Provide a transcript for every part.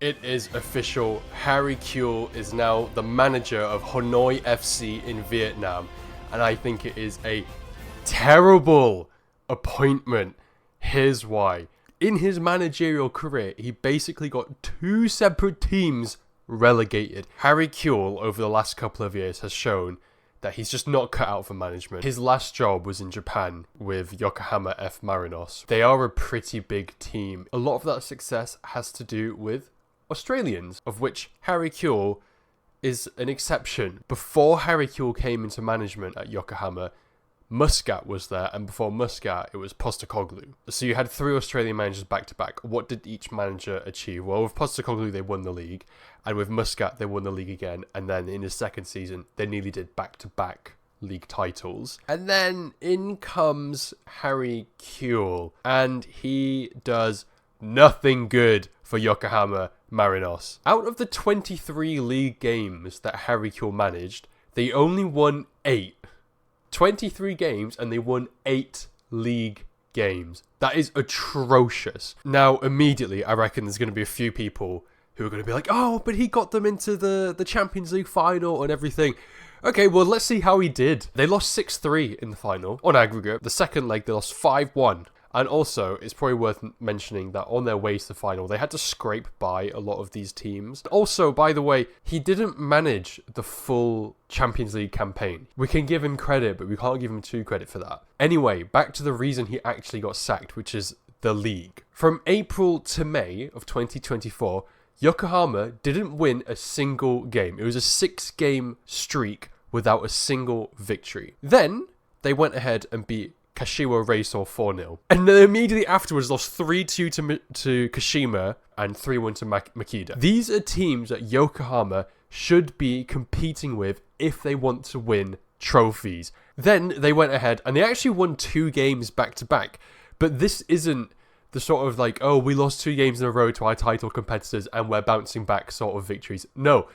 It is official. Harry Kewell is now the manager of Hanoi FC in Vietnam. And I think it is a terrible appointment. Here's why. In his managerial career, he basically got 2 separate teams relegated. Harry Kewell, over the last couple of years, has shown that he's just not cut out for management. His last job was in Japan with Yokohama F Marinos. They are a pretty big team. A lot of that success has to do with Australians, of which Harry Kewell is an exception. Before Harry Kewell came into management at Yokohama, Muscat was there, and before Muscat, it was Postecoglou. So you had 3 Australian managers back to back. What did each manager achieve? Well, with Postecoglou, they won the league, and with Muscat, they won the league again, and then in his second season, they nearly did back-to-back league titles. And then in comes Harry Kewell, and he does nothing good for Yokohama Marinos. Out of the 23 league games that Harry Kewell managed, they only won 8. 23 games and they won 8 league games. That is atrocious. Now, immediately, I reckon there's going to be a few people who are going to be like, oh, but he got them into the Champions League final and everything. Okay, well, let's see how he did. They lost 6-3 in the final on aggregate. The second leg, they lost 5-1. And also, it's probably worth mentioning that on their way to the final, they had to scrape by a lot of these teams. Also, by the way, he didn't manage the full Champions League campaign. We can give him credit, but we can't give him too credit for that. Anyway, back to the reason he actually got sacked, which is the league. From April to May of 2024, Yokohama didn't win a single game. It was a 6-game streak without a single victory. Then, they went ahead and beat Kashiwa Reysol 4-0. And then immediately afterwards lost 3-2 to Kashima and 3-1 to Makita. These are teams that Yokohama should be competing with if they want to win trophies. Then they went ahead and they actually won 2 games back to back. But this isn't the sort of like, oh, we lost 2 games in a row to our title competitors and we're bouncing back sort of victories. No.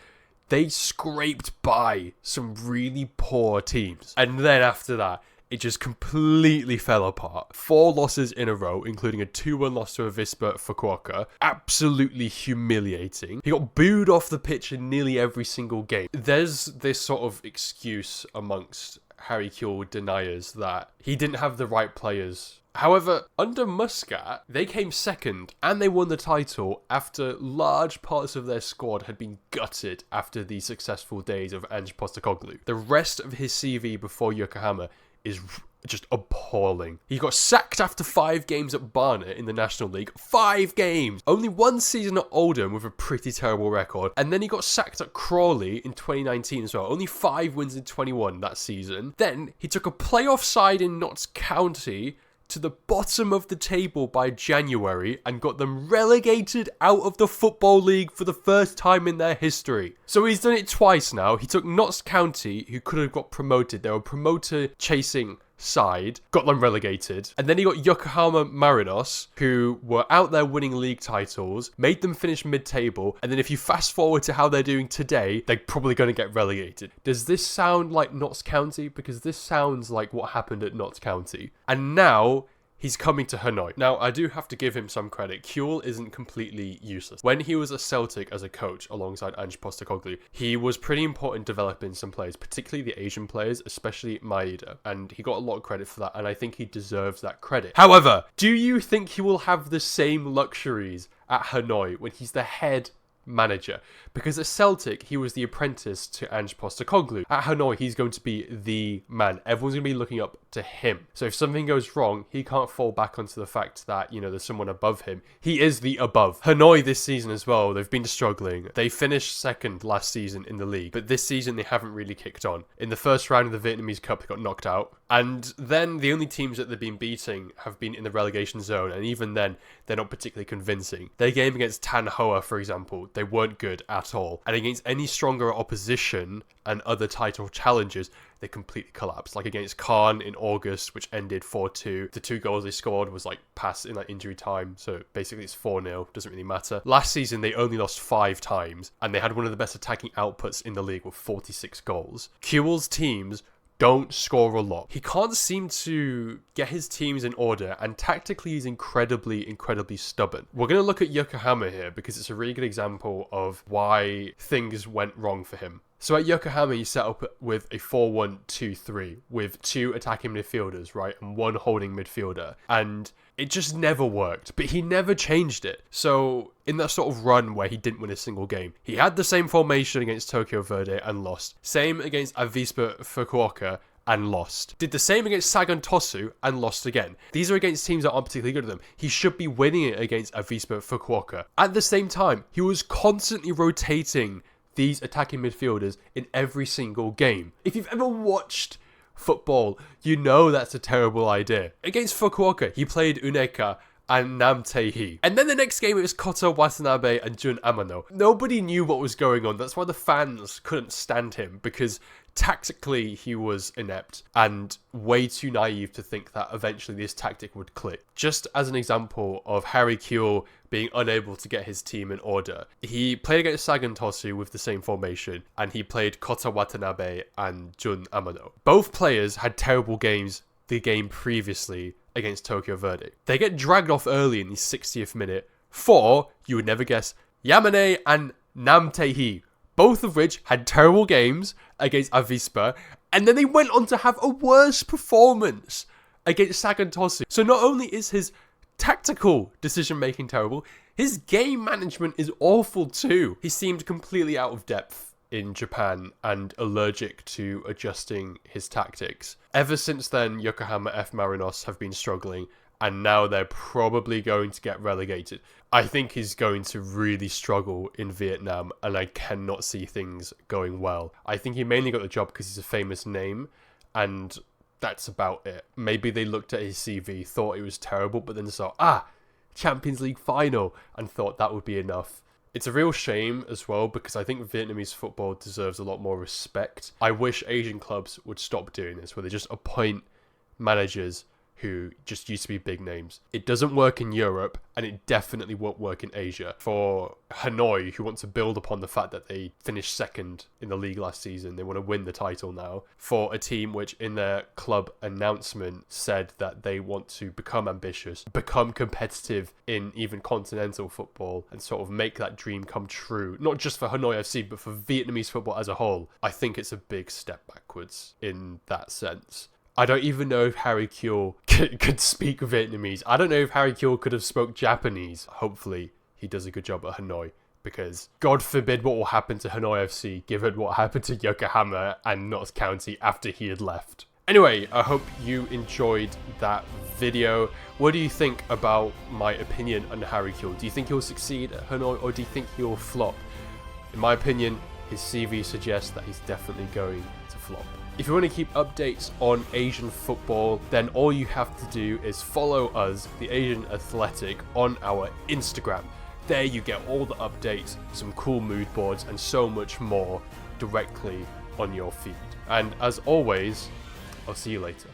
They scraped by some really poor teams. And then after that, it just completely fell apart. 4 losses in a row, including a 2-1 loss to Avispa Fukuoka. Absolutely humiliating. He got booed off the pitch in nearly every single game. There's this sort of excuse amongst Harry Kewell deniers that he didn't have the right players. However, under Muscat, they came second and they won the title after large parts of their squad had been gutted after the successful days of Ange Postecoglou. The rest of his CV before Yokohama is just appalling. He got sacked after 5 games at Barnet in the National League. 5 games! Only 1 season at Oldham with a pretty terrible record. And then he got sacked at Crawley in 2019 as well. Only 5 wins in 21 that season. Then he took a playoff side in Notts County to the bottom of the table by January and got them relegated out of the Football League for the first time in their history. So he's done it twice now. He took Notts County, who could have got promoted. They were promoter chasing side, got them relegated. And then he got Yokohama Marinos, who were out there winning league titles, made them finish mid-table. And then if you fast forward to how they're doing today, they're probably going to get relegated. Does this sound like Notts County? Because this sounds like what happened at Notts County. And now he's coming to Hanoi. Now, I do have to give him some credit. Kewell isn't completely useless. When he was at Celtic as a coach alongside Ange Postecoglou, he was pretty important developing some players, particularly the Asian players, especially Maeda. And he got a lot of credit for that, and I think he deserves that credit. However, do you think he will have the same luxuries at Hanoi when he's the head manager? Because at Celtic, he was the apprentice to Ange Postecoglou. At Hanoi, he's going to be the man. Everyone's going to be looking up to him. So if something goes wrong, he can't fall back onto the fact that, you know, there's someone above him. He is the above. Hanoi this season as well, they've been struggling. They finished second last season in the league, but this season they haven't really kicked on. In the first round of the Vietnamese Cup, they got knocked out. And then the only teams that they've been beating have been in the relegation zone, and even then, they're not particularly convincing. Their game against Tan Hoa, for example, they weren't good at all. And against any stronger opposition and other title challenges, they completely collapsed. Like against Caen in August, which ended 4-2. The 2 goals they scored was like passed in like injury time. So basically it's 4-0. Doesn't really matter. Last season, they only lost 5 times. And they had one of the best attacking outputs in the league with 46 goals. Kewell's teams don't score a lot. He can't seem to get his teams in order, and tactically he's incredibly stubborn. We're going to look at Yokohama here because it's a really good example of why things went wrong for him. So at Yokohama, he set up with a 4-1-2-3 with 2 attacking midfielders, right, and 1 holding midfielder. And it just never worked, but he never changed it. So in that sort of run where he didn't win a single game, he had the same formation against Tokyo Verde and lost. Same against Avispa Fukuoka and lost. Did the same against Sagan Tosu and lost again. These are against teams that aren't particularly good at them. He should be winning it against Avispa Fukuoka. At the same time, he was constantly rotating these attacking midfielders in every single game. If you've ever watched football, you know that's a terrible idea. Against Fukuoka, he played Uneka and Nam Tae-hee. And then the next game, it was Kota Watanabe and Jun Amano. Nobody knew what was going on. That's why the fans couldn't stand him, because tactically he was inept and way too naive to think that eventually this tactic would click. Just as an example of Harry Kewell being unable to get his team in order, he played against Sagan Tosu with the same formation, and he played Kota Watanabe and Jun Amano. Both players had terrible games the game previously against Tokyo Verde. They get dragged off early in the 60th minute for, you would never guess, Yamane and Nam Tae-hee, both of which had terrible games against Avispa, and then they went on to have a worse performance against Sagan Tosu. So not only is his tactical decision-making terrible, his game management is awful too. He seemed completely out of depth in Japan and allergic to adjusting his tactics. Ever since then, Yokohama F Marinos have been struggling, and now they're probably going to get relegated. I think he's going to really struggle in Vietnam, and I cannot see things going well. I think he mainly got the job because he's a famous name, and that's about it. Maybe they looked at his CV, thought it was terrible, but then saw, Champions League final, and thought that would be enough. It's a real shame as well, because I think Vietnamese football deserves a lot more respect. I wish Asian clubs would stop doing this, where they just appoint managers who just used to be big names. It doesn't work in Europe, and it definitely won't work in Asia. For Hanoi, who want to build upon the fact that they finished second in the league last season, they want to win the title now. For a team which in their club announcement said that they want to become ambitious, become competitive in even continental football, and sort of make that dream come true, not just for Hanoi FC, but for Vietnamese football as a whole. I think it's a big step backwards in that sense. I don't even know if Harry Kewell could speak Vietnamese. I don't know if Harry Kewell could have spoke Japanese. Hopefully he does a good job at Hanoi, because God forbid what will happen to Hanoi FC given what happened to Yokohama and Notts County after he had left. Anyway, I hope you enjoyed that video. What do you think about my opinion on Harry Kewell? Do you think he'll succeed at Hanoi, or do you think he'll flop? In my opinion, his CV suggests that he's definitely going to flop. If you want to keep updates on Asian football, then all you have to do is follow us, The Asian Athletic, on our Instagram. There you get all the updates, some cool mood boards, and so much more directly on your feed. And as always, I'll see you later.